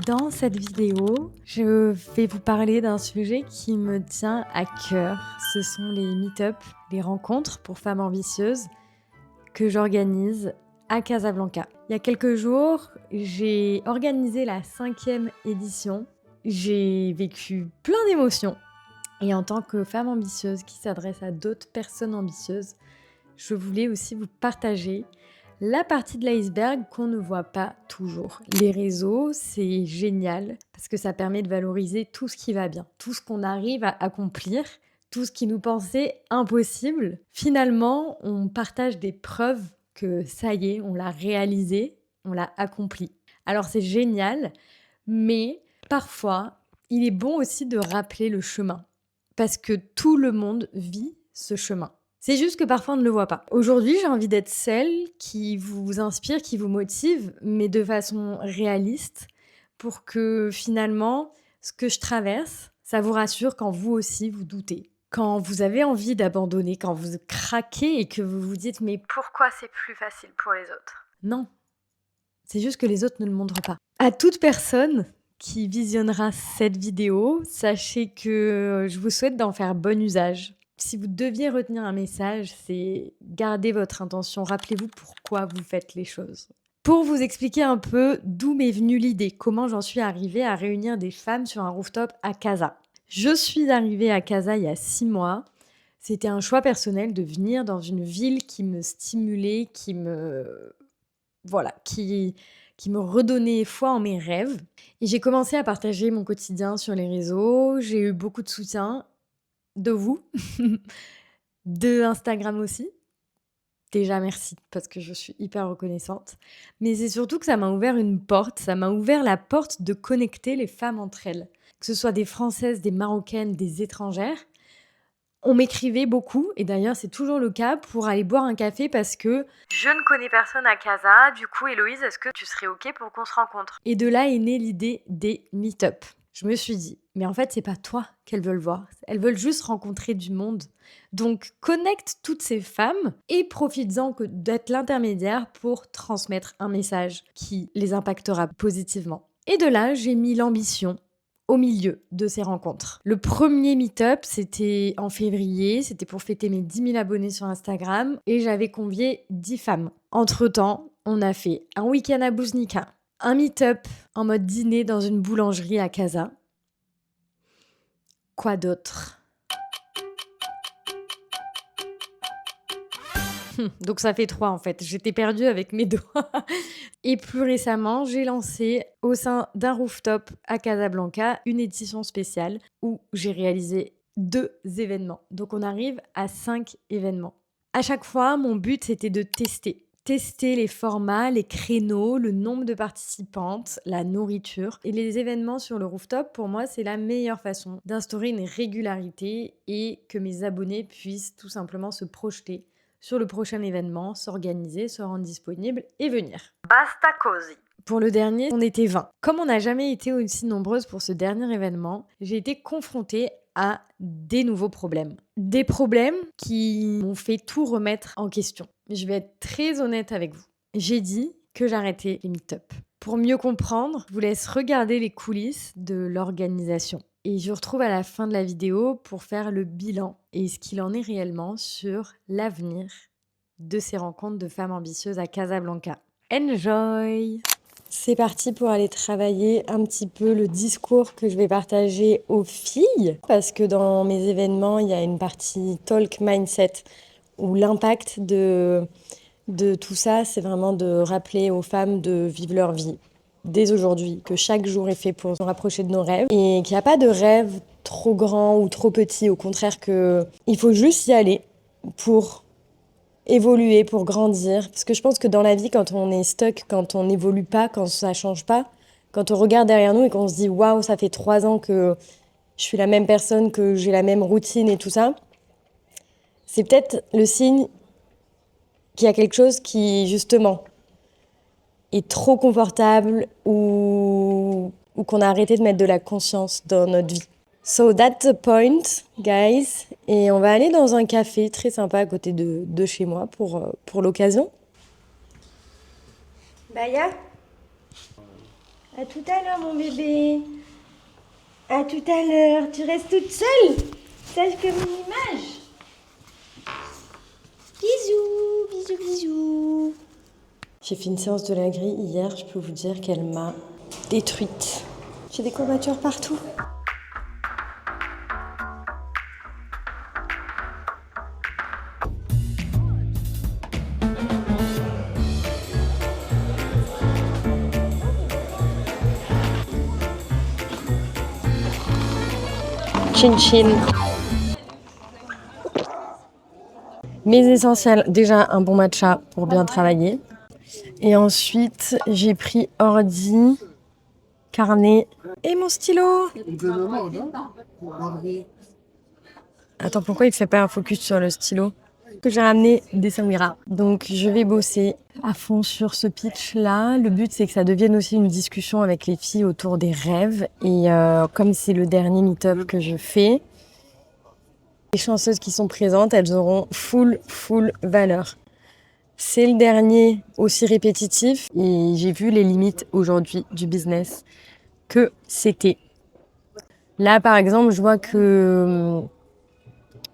Dans cette vidéo, je vais vous parler d'un sujet qui me tient à cœur. Ce sont les meet-up, les rencontres pour femmes ambitieuses que j'organise à Casablanca. Il y a quelques jours, j'ai organisé la 5e édition. J'ai vécu plein d'émotions. Et en tant que femme ambitieuse qui s'adresse à d'autres personnes ambitieuses, je voulais aussi vous partager la partie de l'iceberg qu'on ne voit pas toujours. Les réseaux, c'est génial parce que ça permet de valoriser tout ce qui va bien, tout ce qu'on arrive à accomplir, tout ce qui nous pensait impossible. Finalement, on partage des preuves que ça y est, on l'a réalisé, on l'a accompli. Alors c'est génial, mais parfois, il est bon aussi de rappeler le chemin parce que tout le monde vit ce chemin. C'est juste que parfois on ne le voit pas. Aujourd'hui, j'ai envie d'être celle qui vous inspire, qui vous motive, mais de façon réaliste, pour que finalement, ce que je traverse, ça vous rassure quand vous aussi vous doutez. Quand vous avez envie d'abandonner, quand vous craquez et que vous vous dites « mais pourquoi c'est plus facile pour les autres ?» Non, c'est juste que les autres ne le montrent pas. À toute personne qui visionnera cette vidéo, sachez que je vous souhaite d'en faire bon usage. Si vous deviez retenir un message, c'est garder votre intention. Rappelez-vous pourquoi vous faites les choses. Pour vous expliquer un peu d'où m'est venue l'idée, comment j'en suis arrivée à réunir des femmes sur un rooftop à Casa. Je suis arrivée à Casa il y a 6 mois. C'était un choix personnel de venir dans une ville qui me stimulait, qui me redonnait foi en mes rêves. Et j'ai commencé à partager mon quotidien sur les réseaux. J'ai eu beaucoup de soutien de vous, de Instagram aussi. Déjà merci, parce que je suis hyper reconnaissante. Mais c'est surtout que ça m'a ouvert une porte, ça m'a ouvert la porte de connecter les femmes entre elles. Que ce soit des Françaises, des Marocaines, des étrangères. On m'écrivait beaucoup, et d'ailleurs c'est toujours le cas, pour aller boire un café parce que je ne connais personne à Casa, du coup Héloïse, est-ce que tu serais ok pour qu'on se rencontre ? Et de là est née l'idée des meet-up. Je me suis dit, mais en fait c'est pas toi qu'elles veulent voir, elles veulent juste rencontrer du monde. Donc connecte toutes ces femmes et profites-en d'être l'intermédiaire pour transmettre un message qui les impactera positivement. Et de là j'ai mis l'ambition au milieu de ces rencontres. Le premier meet-up, c'était en février, c'était pour fêter mes 10 000 abonnés sur Instagram et j'avais convié 10 femmes. Entre-temps, on a fait un week-end à Bouznika, un meet-up en mode dîner dans une boulangerie à Casa. Quoi d'autre ? Donc ça fait 3 en fait, j'étais perdue avec mes doigts. Et plus récemment, j'ai lancé au sein d'un rooftop à Casablanca une édition spéciale où j'ai réalisé 2 événements. Donc on arrive à 5 événements. À chaque fois, mon but c'était de tester les formats, les créneaux, le nombre de participantes, la nourriture. Et les événements sur le rooftop, pour moi, c'est la meilleure façon d'instaurer une régularité et que mes abonnés puissent tout simplement se projeter sur le prochain événement, s'organiser, se rendre disponible et venir. Basta così. Pour le dernier, on était 20. Comme on n'a jamais été aussi nombreuses pour ce dernier événement, j'ai été confrontée à des nouveaux problèmes. Des problèmes qui m'ont fait tout remettre en question. Je vais être très honnête avec vous. J'ai dit que j'arrêtais les meet-up. Pour mieux comprendre, je vous laisse regarder les coulisses de l'organisation. Et je vous retrouve à la fin de la vidéo pour faire le bilan et ce qu'il en est réellement sur l'avenir de ces rencontres de femmes ambitieuses à Casablanca. Enjoy! C'est parti pour aller travailler un petit peu le discours que je vais partager aux filles, parce que dans mes événements, il y a une partie talk mindset où l'impact de tout ça, c'est vraiment de rappeler aux femmes de vivre leur vie dès aujourd'hui, que chaque jour est fait pour se rapprocher de nos rêves et qu'il n'y a pas de rêve trop grand ou trop petit, au contraire qu'il faut juste y aller pour évoluer, pour grandir. Parce que je pense que dans la vie, quand on est stuck, quand on n'évolue pas, quand ça change pas, quand on regarde derrière nous et qu'on se dit « Waouh, ça fait 3 ans que je suis la même personne, que j'ai la même routine et tout ça », c'est peut-être le signe qu'il y a quelque chose qui, justement, est trop confortable ou qu'on a arrêté de mettre de la conscience dans notre vie. So that's the point, guys. Et on va aller dans un café très sympa à côté de chez moi pour l'occasion. Baya? À tout à l'heure, mon bébé. À tout à l'heure. Tu restes toute seule, sage comme une image. Bisous, bisous, bisous. J'ai fait une séance de la grille hier. Je peux vous dire qu'elle m'a détruite. J'ai des courbatures partout. Chin chin. Mes essentiels, déjà un bon matcha pour bien travailler. Et ensuite, j'ai pris ordi, carnet et mon stylo. Attends, pourquoi il ne fait pas un focus sur le stylo? Que j'ai ramené des Sawira. Donc je vais bosser à fond sur ce pitch-là. Le but, c'est que ça devienne aussi une discussion avec les filles autour des rêves. Et comme c'est le dernier meet-up que je fais, les chanceuses qui sont présentes, elles auront full valeur. C'est le dernier aussi répétitif et j'ai vu les limites aujourd'hui du business que c'était. Là, par exemple, je vois que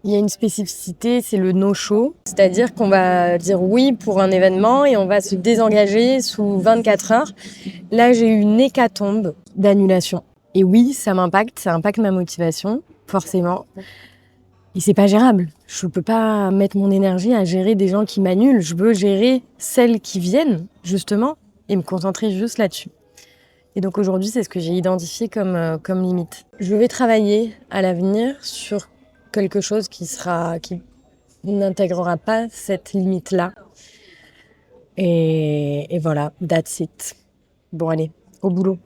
il y a une spécificité, c'est le no-show. C'est-à-dire qu'on va dire oui pour un événement et on va se désengager sous 24 heures. Là, j'ai eu une hécatombe d'annulation. Et oui, ça impacte ma motivation, forcément. Et c'est pas gérable. Je peux pas mettre mon énergie à gérer des gens qui m'annulent. Je veux gérer celles qui viennent, justement, et me concentrer juste là-dessus. Et donc aujourd'hui, c'est ce que j'ai identifié comme limite. Je vais travailler à l'avenir sur quelque chose qui n'intégrera pas cette limite-là. Et voilà, that's it. Bon allez, au boulot.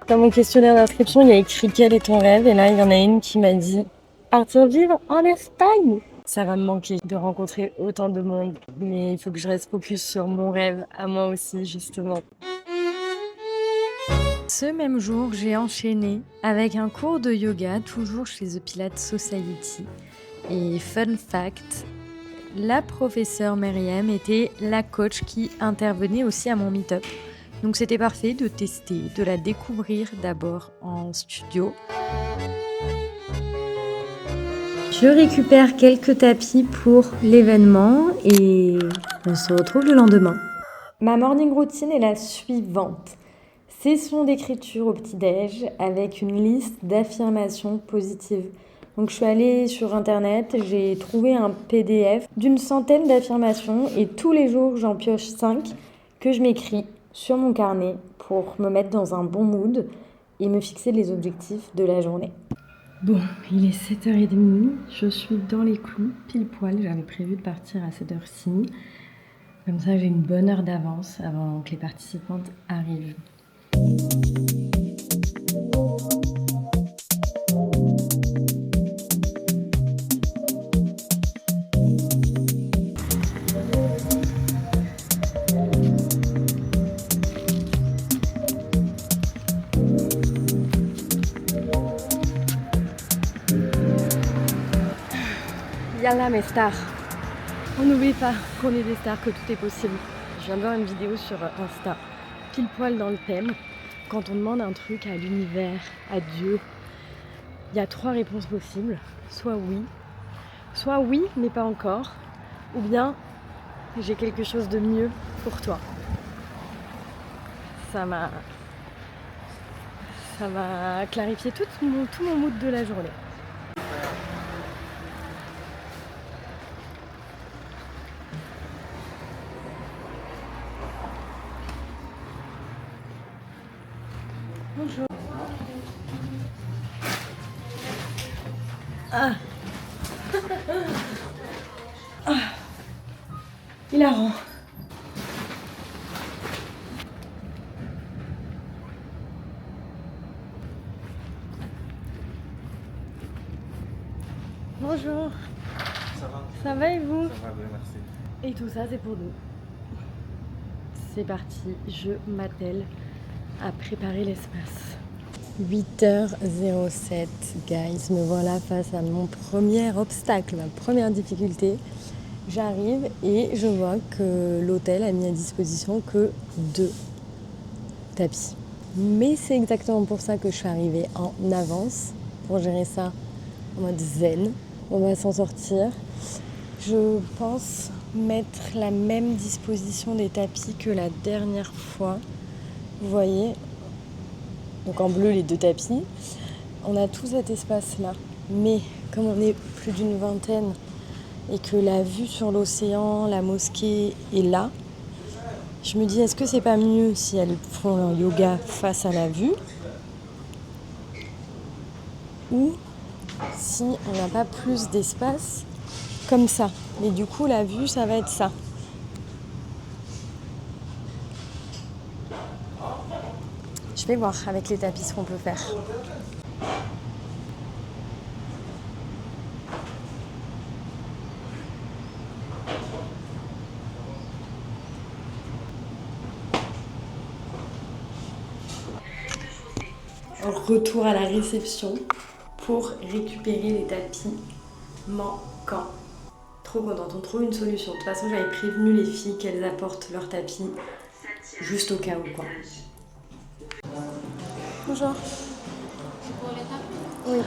Dans mon questionnaire d'inscription, il y a écrit quel est ton rêve, et là il y en a une qui m'a dit partir vivre en Espagne. Ça va me manquer de rencontrer autant de monde, mais il faut que je reste focus sur mon rêve à moi aussi justement. Ce même jour, j'ai enchaîné avec un cours de yoga, toujours chez The Pilates Society. Et fun fact, la professeure Myriam était la coach qui intervenait aussi à mon meet-up. Donc c'était parfait de tester, de la découvrir d'abord en studio. Je récupère quelques tapis pour l'événement et on se retrouve le lendemain. Ma morning routine est la suivante. Session d'écriture au petit-déj avec une liste d'affirmations positives. Donc je suis allée sur internet, j'ai trouvé un PDF d'une centaine d'affirmations et tous les jours j'en pioche 5 que je m'écris sur mon carnet pour me mettre dans un bon mood et me fixer les objectifs de la journée. Bon, il est 7h30, je suis dans les clous, pile poil, j'avais prévu de partir à cette heure-ci. Comme ça j'ai une bonne heure d'avance avant que les participantes arrivent. Yallah mes stars. On n'oublie pas qu'on est des stars, que tout est possible. Je viens de voir une vidéo sur Insta, pile poil dans le thème. Quand on demande un truc à l'univers, à Dieu, il y a 3 réponses possibles. Soit oui, mais pas encore. Ou bien, j'ai quelque chose de mieux pour toi. Ça m'a clarifié tout mon mood de la journée. Bonjour. Ah. Ah. Hilarant. Bonjour. Ça va? Ça va et vous? Ça va bien, merci. Et tout ça, c'est pour nous. C'est parti, je m'attelle à préparer l'espace. 8h07, guys, me voilà face à mon premier obstacle, ma première difficulté. J'arrive et je vois que l'hôtel a mis à disposition que 2 tapis. Mais c'est exactement pour ça que je suis arrivée en avance, pour gérer ça en mode zen. On va s'en sortir. Je pense mettre la même disposition des tapis que la dernière fois. Vous voyez, donc en bleu les 2 tapis. On a tout cet espace-là. Mais comme on est plus d'une vingtaine et que la vue sur l'océan, la mosquée est là, je me dis, est-ce que c'est pas mieux si elles font leur yoga face à la vue ou si on n'a pas plus d'espace comme ça. Mais du coup, la vue, ça va être ça. Je vais voir avec les tapis ce qu'on peut faire. Retour à la réception pour récupérer les tapis manquants. Trop contente, on trouve une solution. De toute façon, j'avais prévenu les filles qu'elles apportent leurs tapis juste au cas où, quoi. Bonjour. Oui.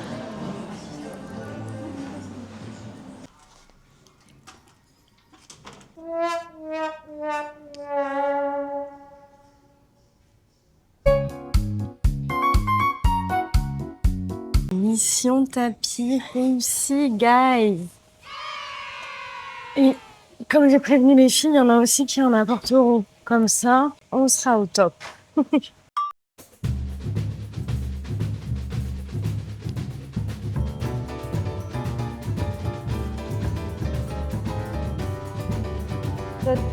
Mission tapis réussie, guys. Et comme j'ai prévenu les filles, il y en a aussi qui en apporteront. Comme ça, on sera au top. Plot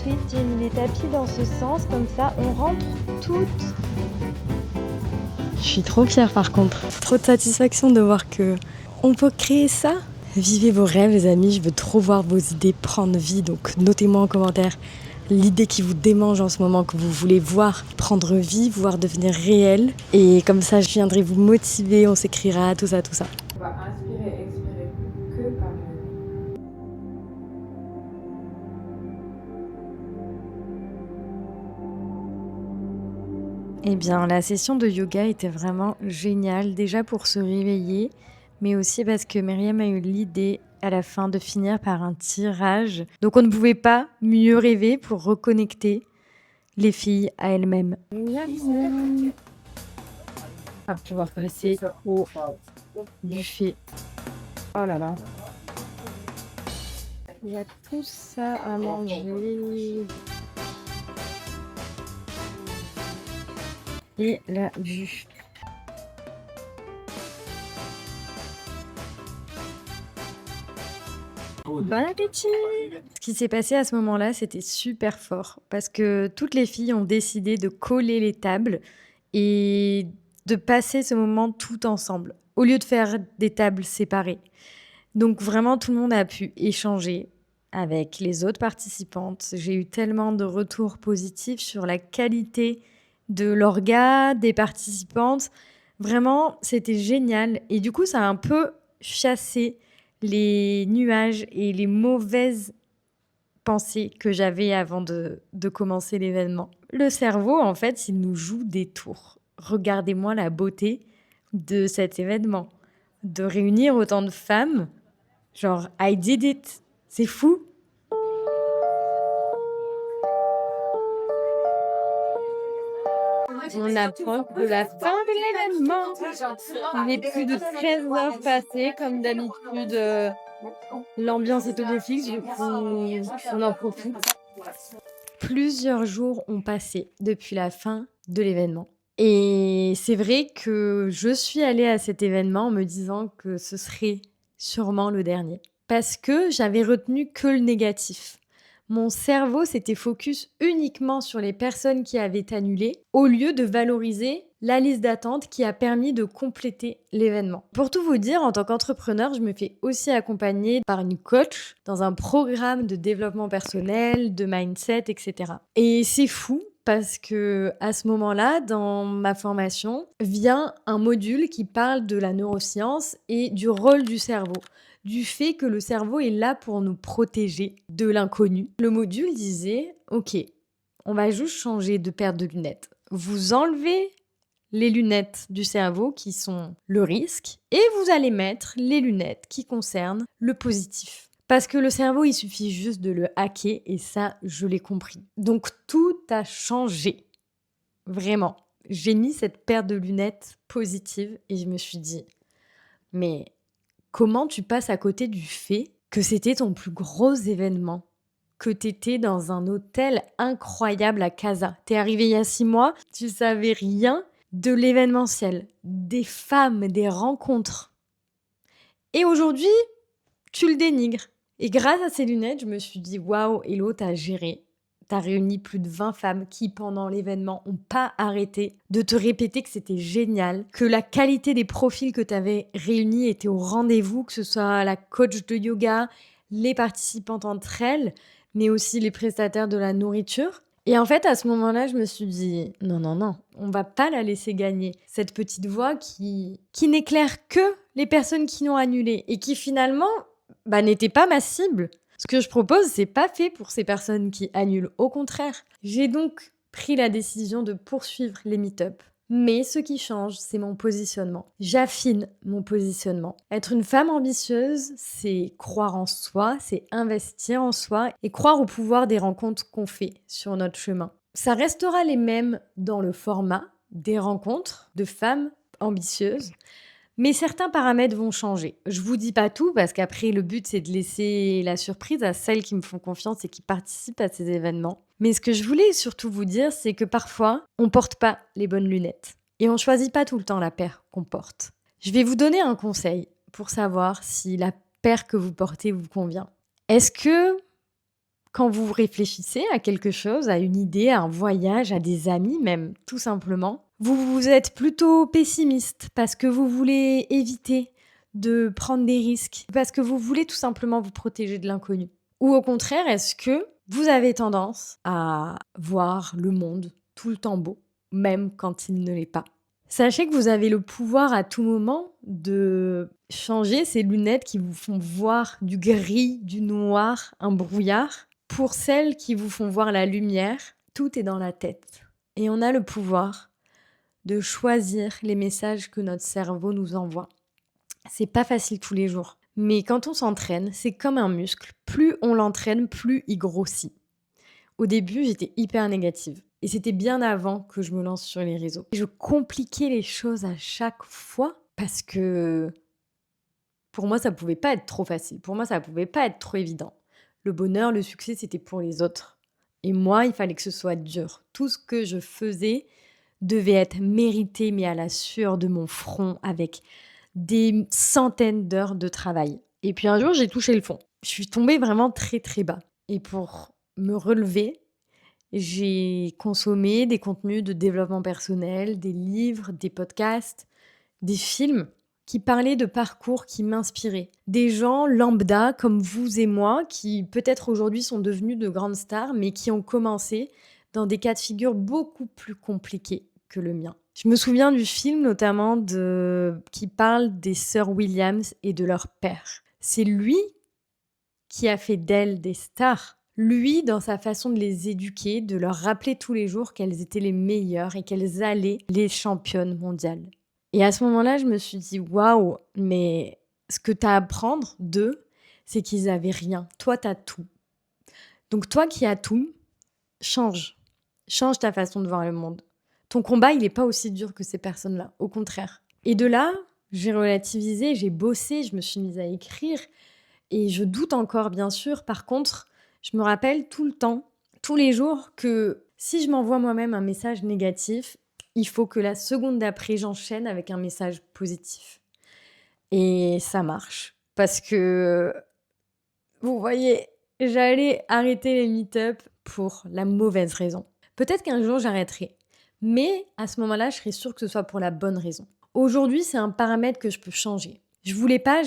twist, j'ai mis les tapis dans ce sens, comme ça on rentre toutes. Je suis trop fière par contre. Trop de satisfaction de voir que on peut créer ça. Vivez vos rêves les amis, je veux trop voir vos idées prendre vie, donc notez-moi en commentaire l'idée qui vous démange en ce moment, que vous voulez voir prendre vie, voir devenir réelle. Et comme ça, je viendrai vous motiver, on s'écrira, tout ça, tout ça. On va inspirer, expirer que par le nez. Eh bien, la session de yoga était vraiment géniale, déjà pour se réveiller, mais aussi parce que Myriam a eu l'idée à la fin de finir par un tirage. Donc on ne pouvait pas mieux rêver pour reconnecter les filles à elles-mêmes. On va pouvoir passer au buffet. Oh là là. Il y a tout ça à manger. Et la vue. Bon appétit! Ce qui s'est passé à ce moment-là, c'était super fort parce que toutes les filles ont décidé de coller les tables et de passer ce moment tout ensemble, au lieu de faire des tables séparées. Donc vraiment, tout le monde a pu échanger avec les autres participantes. J'ai eu tellement de retours positifs sur la qualité de l'orga, des participantes. Vraiment, c'était génial. Et du coup, ça a un peu chassé les nuages et les mauvaises pensées que j'avais avant de commencer l'événement. Le cerveau, en fait, il nous joue des tours. Regardez-moi la beauté de cet événement. De réunir autant de femmes, genre, I did it. C'est fou. On approche de la fin de l'événement. Il est plus de 13 heures passées, comme d'habitude. L'ambiance est au beau fixe, du coup, on en profite. Plusieurs jours ont passé depuis la fin de l'événement. Et c'est vrai que je suis allée à cet événement en me disant que ce serait sûrement le dernier. Parce que j'avais retenu que le négatif. Mon cerveau s'était focus uniquement sur les personnes qui avaient annulé, au lieu de valoriser la liste d'attente qui a permis de compléter l'événement. Pour tout vous dire, en tant qu'entrepreneur, je me fais aussi accompagner par une coach dans un programme de développement personnel, de mindset, etc. Et c'est fou parce que à ce moment-là, dans ma formation, vient un module qui parle de la neuroscience et du rôle du cerveau, du fait que le cerveau est là pour nous protéger de l'inconnu. Le module disait, OK, on va juste changer de paire de lunettes. Vous enlevez les lunettes du cerveau qui sont le risque et vous allez mettre les lunettes qui concernent le positif. Parce que le cerveau, il suffit juste de le hacker et ça, je l'ai compris. Donc tout a changé. Vraiment. J'ai mis cette paire de lunettes positives et je me suis dit, mais comment tu passes à côté du fait que c'était ton plus gros événement? Que tu étais dans un hôtel incroyable à Casa. Tu es arrivé il y a 6 mois, tu savais rien de l'événementiel, des femmes, des rencontres. Et aujourd'hui, tu le dénigres. Et grâce à ces lunettes, je me suis dit, waouh, Hello, t'as géré. T'as réuni plus de 20 femmes qui, pendant l'événement, n'ont pas arrêté de te répéter que c'était génial, que la qualité des profils que tu avais réunis était au rendez-vous, que ce soit la coach de yoga, les participantes entre elles, mais aussi les prestataires de la nourriture. Et en fait, à ce moment-là, je me suis dit, non, non, non, on va pas la laisser gagner. Cette petite voix qui n'éclaire que les personnes qui l'ont annulée et qui finalement n'était pas ma cible. Ce que je propose, c'est pas fait pour ces personnes qui annulent. Au contraire, j'ai donc pris la décision de poursuivre les meet-up. Mais ce qui change, c'est mon positionnement. J'affine mon positionnement. Être une femme ambitieuse, c'est croire en soi, c'est investir en soi et croire au pouvoir des rencontres qu'on fait sur notre chemin. Ça restera les mêmes dans le format des rencontres de femmes ambitieuses, mais certains paramètres vont changer. Je vous dis pas tout parce qu'après, le but, c'est de laisser la surprise à celles qui me font confiance et qui participent à ces événements. Mais ce que je voulais surtout vous dire, c'est que parfois, on porte pas les bonnes lunettes. Et on choisit pas tout le temps la paire qu'on porte. Je vais vous donner un conseil pour savoir si la paire que vous portez vous convient. Est-ce que quand vous réfléchissez à quelque chose, à une idée, à un voyage, à des amis même, tout simplement, vous êtes plutôt pessimiste parce que vous voulez éviter de prendre des risques, parce que vous voulez tout simplement vous protéger de l'inconnu? Ou au contraire, est-ce que vous avez tendance à voir le monde tout le temps beau, même quand il ne l'est pas? Sachez que vous avez le pouvoir à tout moment de changer ces lunettes qui vous font voir du gris, du noir, un brouillard, pour celles qui vous font voir la lumière. Tout est dans la tête. Et on a le pouvoir de choisir les messages que notre cerveau nous envoie. C'est pas facile tous les jours. Mais quand on s'entraîne, c'est comme un muscle. Plus on l'entraîne, plus il grossit. Au début, j'étais hyper négative. Et c'était bien avant que je me lance sur les réseaux. Je compliquais les choses à chaque fois parce que pour moi, ça pouvait pas être trop facile. Pour moi, ça pouvait pas être trop évident. Le bonheur, le succès, c'était pour les autres. Et moi, il fallait que ce soit dur. Tout ce que je faisais devait être mérité, mais à la sueur de mon front, avec des centaines d'heures de travail. Et puis un jour, j'ai touché le fond. Je suis tombée vraiment très très bas. Et pour me relever, j'ai consommé des contenus de développement personnel, des livres, des podcasts, des films qui parlaient de parcours qui m'inspiraient. Des gens lambda comme vous et moi qui peut-être aujourd'hui sont devenus de grandes stars mais qui ont commencé dans des cas de figure beaucoup plus compliqués que le mien. Je me souviens du film notamment qui parle des sœurs Williams et de leur père. C'est lui qui a fait d'elles des stars. Lui, dans sa façon de les éduquer, de leur rappeler tous les jours qu'elles étaient les meilleures et qu'elles allaient les championnes mondiales. Et à ce moment-là, je me suis dit, waouh, mais ce que tu as à apprendre d'eux, c'est qu'ils avaient rien. Toi, tu as tout. Donc toi qui as tout, change. Change ta façon de voir le monde. Ton combat, il n'est pas aussi dur que ces personnes-là. Au contraire. Et de là, j'ai relativisé, j'ai bossé, je me suis mise à écrire. Et je doute encore, bien sûr. Par contre, je me rappelle tout le temps, tous les jours, que si je m'envoie moi-même un message négatif, il faut que la seconde d'après, j'enchaîne avec un message positif. Et ça marche. Parce que, vous voyez, j'allais arrêter les meet-up pour la mauvaise raison. Peut-être qu'un jour, j'arrêterai. Mais à ce moment-là, je serais sûre que ce soit pour la bonne raison. Aujourd'hui, c'est un paramètre que je peux changer. Je voulais pas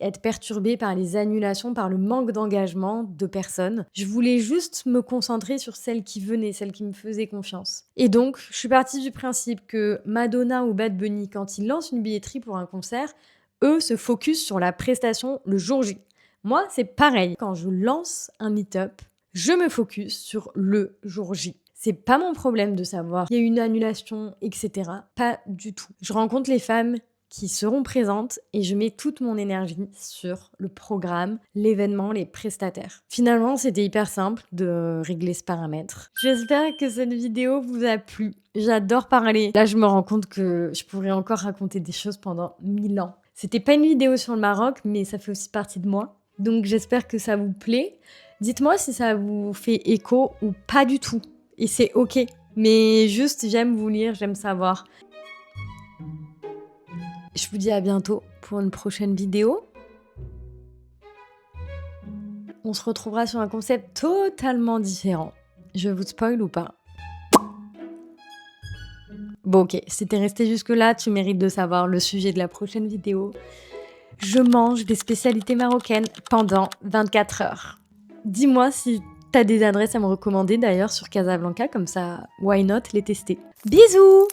être perturbée par les annulations, par le manque d'engagement de personnes. Je voulais juste me concentrer sur celles qui venaient, celles qui me faisaient confiance. Et donc, je suis partie du principe que Madonna ou Bad Bunny, quand ils lancent une billetterie pour un concert, eux se focus sur la prestation le jour J. Moi, c'est pareil. Quand je lance un meet-up, je me focus sur le jour J. C'est pas mon problème de savoir qu'il y a une annulation, etc. Pas du tout. Je rencontre les femmes qui seront présentes et je mets toute mon énergie sur le programme, l'événement, les prestataires. Finalement, c'était hyper simple de régler ce paramètre. J'espère que cette vidéo vous a plu. J'adore parler. Là, je me rends compte que je pourrais encore raconter des choses pendant 1000 ans. C'était pas une vidéo sur le Maroc, mais ça fait aussi partie de moi. Donc j'espère que ça vous plaît. Dites-moi si ça vous fait écho ou pas du tout. Et c'est ok. Mais juste, j'aime vous lire, j'aime savoir. Je vous dis à bientôt pour une prochaine vidéo. On se retrouvera sur un concept totalement différent. Je vous spoil ou pas? Bon ok, si t'es resté jusque-là, tu mérites de savoir le sujet de la prochaine vidéo. Je mange des spécialités marocaines pendant 24 heures. Dis-moi si t'as des adresses à me recommander d'ailleurs sur Casablanca, comme ça, why not les tester. Bisous!